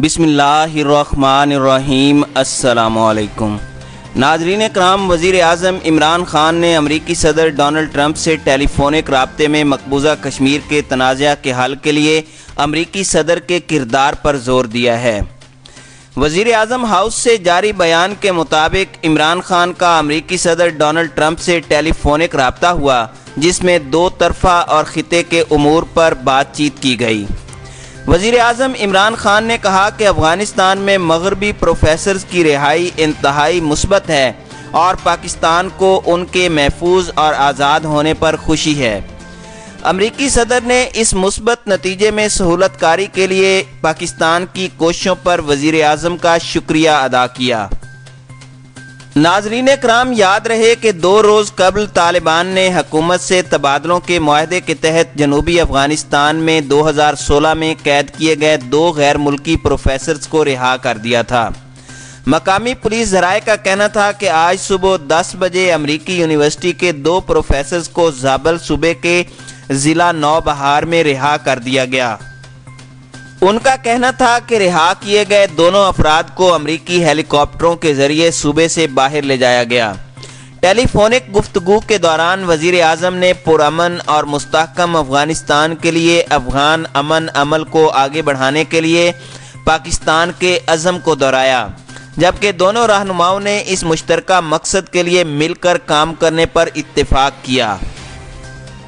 بسم اللہ الرحمن الرحیم۔ السلام علیکم ناظرین کرام، وزیر اعظم عمران خان نے امریکی صدر ڈونلڈ ٹرمپ سے ٹیلی فونک رابطے میں مقبوضہ کشمیر کے تنازعہ کے حل کے لیے امریکی صدر کے کردار پر زور دیا ہے۔ وزیر اعظم ہاؤس سے جاری بیان کے مطابق عمران خان کا امریکی صدر ڈونلڈ ٹرمپ سے ٹیلی فونک رابطہ ہوا، جس میں دو طرفہ اور خطے کے امور پر بات چیت کی گئی۔ وزیر اعظم عمران خان نے کہا کہ افغانستان میں مغربی پروفیسرز کی رہائی انتہائی مثبت ہے اور پاکستان کو ان کے محفوظ اور آزاد ہونے پر خوشی ہے۔ امریکی صدر نے اس مثبت نتیجے میں سہولت کاری کے لیے پاکستان کی کوششوں پر وزیر اعظم کا شکریہ ادا کیا۔ ناظرین کرام، یاد رہے کہ 2 روز قبل طالبان نے حکومت سے تبادلوں کے معاہدے کے تحت جنوبی افغانستان میں 2016 میں قید کیے گئے 2 غیر ملکی پروفیسرز کو رہا کر دیا تھا۔ مقامی پولیس ذرائع کا کہنا تھا کہ آج صبح 10 بجے امریکی یونیورسٹی کے 2 پروفیسرز کو زابل صوبے کے ضلع نوبہار میں رہا کر دیا گیا۔ ان کا کہنا تھا کہ رہا کیے گئے دونوں افراد کو امریکی ہیلی کاپٹروں کے ذریعے صوبے سے باہر لے جایا گیا۔ ٹیلی فونک گفتگو کے دوران وزیر اعظم نے پرامن اور مستحکم افغانستان کے لیے افغان امن عمل کو آگے بڑھانے کے لیے پاکستان کے عزم کو دہرایا، جبکہ دونوں رہنماؤں نے اس مشترکہ مقصد کے لیے مل کر کام کرنے پر اتفاق کیا۔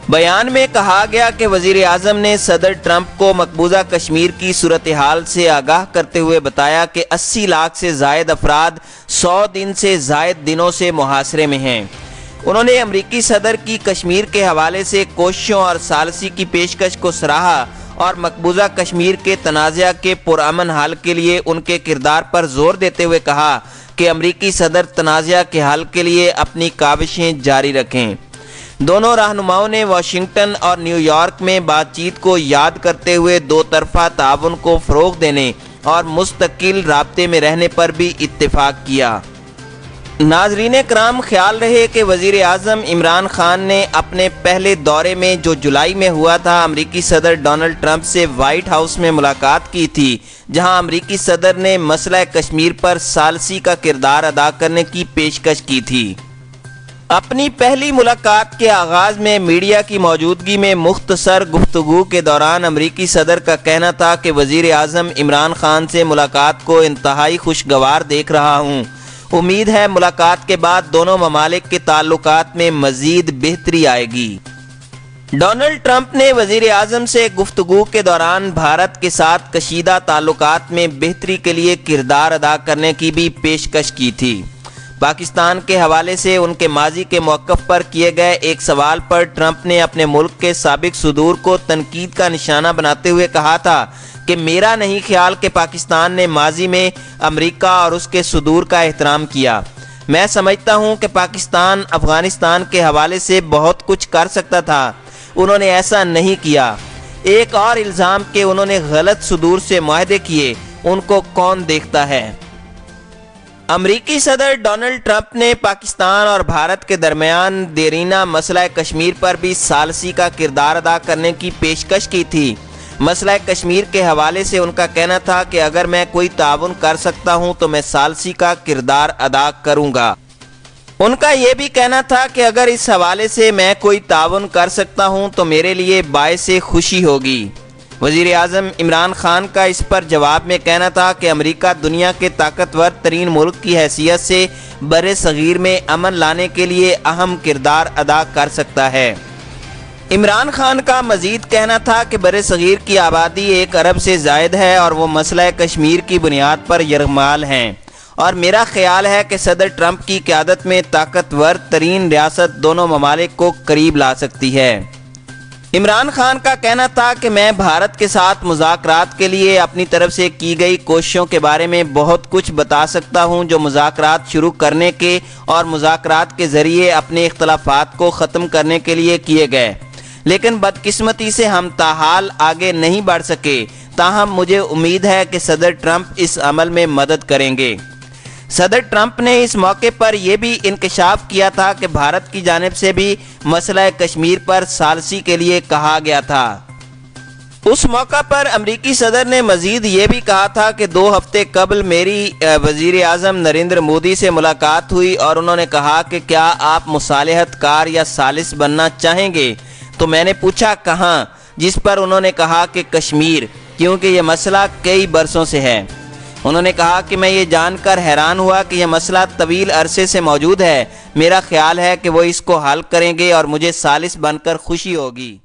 بیان میں کہا گیا کہ وزیر اعظم نے صدر ٹرمپ کو مقبوضہ کشمیر کی صورتحال سے آگاہ کرتے ہوئے بتایا کہ 80 لاکھ سے زائد افراد 100 دن سے زائد دنوں سے محاصرے میں ہیں۔ انہوں نے امریکی صدر کی کشمیر کے حوالے سے کوششوں اور ثالثی کی پیشکش کو سراہا اور مقبوضہ کشمیر کے تنازعہ کے پرامن حل کے لیے ان کے کردار پر زور دیتے ہوئے کہا کہ امریکی صدر تنازعہ کے حل کے لیے اپنی کاوشیں جاری رکھیں۔ دونوں رہنماؤں نے واشنگٹن اور نیو یارک میں بات چیت کو یاد کرتے ہوئے 2 طرفہ تعاون کو فروغ دینے اور مستقل رابطے میں رہنے پر بھی اتفاق کیا۔ ناظرین کرام، خیال رہے کہ وزیر اعظم عمران خان نے اپنے پہلے دورے میں جو جولائی میں ہوا تھا امریکی صدر ڈونلڈ ٹرمپ سے وائٹ ہاؤس میں ملاقات کی تھی، جہاں امریکی صدر نے مسئلہ کشمیر پر ثالثی کا کردار ادا کرنے کی پیشکش کی تھی۔ اپنی پہلی ملاقات کے آغاز میں میڈیا کی موجودگی میں مختصر گفتگو کے دوران امریکی صدر کا کہنا تھا کہ وزیر اعظم عمران خان سے ملاقات کو انتہائی خوشگوار دیکھ رہا ہوں۔ امید ہے ملاقات کے بعد دونوں ممالک کے تعلقات میں مزید بہتری آئے گی۔ ڈونلڈ ٹرمپ نے وزیر اعظم سے گفتگو کے دوران بھارت کے ساتھ کشیدہ تعلقات میں بہتری کے لیے کردار ادا کرنے کی بھی پیشکش کی تھی۔ پاکستان کے حوالے سے ان کے ماضی کے موقف پر کیے گئے ایک سوال پر ٹرمپ نے اپنے ملک کے سابق صدور کو تنقید کا نشانہ بناتے ہوئے کہا تھا کہ میرا نہیں خیال کہ پاکستان نے ماضی میں امریکہ اور اس کے صدور کا احترام کیا۔ میں سمجھتا ہوں کہ پاکستان افغانستان کے حوالے سے بہت کچھ کر سکتا تھا، انہوں نے ایسا نہیں کیا۔ ایک اور الزام کہ انہوں نے غلط صدور سے معاہدے کیے، ان کو کون دیکھتا ہے۔ امریکی صدر ڈونلڈ ٹرمپ نے پاکستان اور بھارت کے درمیان دیرینہ مسئلہ کشمیر پر بھی ثالثی کا کردار ادا کرنے کی پیشکش کی تھی۔ مسئلہ کشمیر کے حوالے سے ان کا کہنا تھا کہ اگر میں کوئی تعاون کر سکتا ہوں تو میں ثالثی کا کردار ادا کروں گا۔ ان کا یہ بھی کہنا تھا کہ اگر اس حوالے سے میں کوئی تعاون کر سکتا ہوں تو میرے لیے باعث خوشی ہوگی۔ وزیر اعظم عمران خان کا اس پر جواب میں کہنا تھا کہ امریکہ دنیا کے طاقتور ترین ملک کی حیثیت سے بر صغیر میں امن لانے کے لیے اہم کردار ادا کر سکتا ہے۔ عمران خان کا مزید کہنا تھا کہ بر صغیر کی آبادی 1 ارب سے زائد ہے اور وہ مسئلہ کشمیر کی بنیاد پر یرغمال ہیں، اور میرا خیال ہے کہ صدر ٹرمپ کی قیادت میں طاقتور ترین ریاست دونوں ممالک کو قریب لا سکتی ہے۔ عمران خان کا کہنا تھا کہ میں بھارت کے ساتھ مذاکرات کے لیے اپنی طرف سے کی گئی کوششوں کے بارے میں بہت کچھ بتا سکتا ہوں جو مذاکرات شروع کرنے کے اور مذاکرات کے ذریعے اپنے اختلافات کو ختم کرنے کے لیے کیے گئے، لیکن بدقسمتی سے ہم تاحال آگے نہیں بڑھ سکے۔ تاہم مجھے امید ہے کہ صدر ٹرمپ اس عمل میں مدد کریں گے۔ صدر ٹرمپ نے اس موقع پر یہ بھی انکشاف کیا تھا کہ بھارت کی جانب سے بھی مسئلہ کشمیر پر ثالثی کے لیے کہا گیا تھا۔ اس موقع پر امریکی صدر نے مزید یہ بھی کہا تھا کہ 2 ہفتے قبل میری وزیر اعظم نریندر مودی سے ملاقات ہوئی اور انہوں نے کہا کہ کیا آپ مصالحت کار یا ثالث بننا چاہیں گے؟ تو میں نے پوچھا کہاں، جس پر انہوں نے کہا کہ کشمیر، کیونکہ یہ مسئلہ کئی برسوں سے ہے۔ انہوں نے کہا کہ میں یہ جان کر حیران ہوا کہ یہ مسئلہ طویل عرصے سے موجود ہے، میرا خیال ہے کہ وہ اس کو حل کریں گے اور مجھے ثالث بن کر خوشی ہوگی۔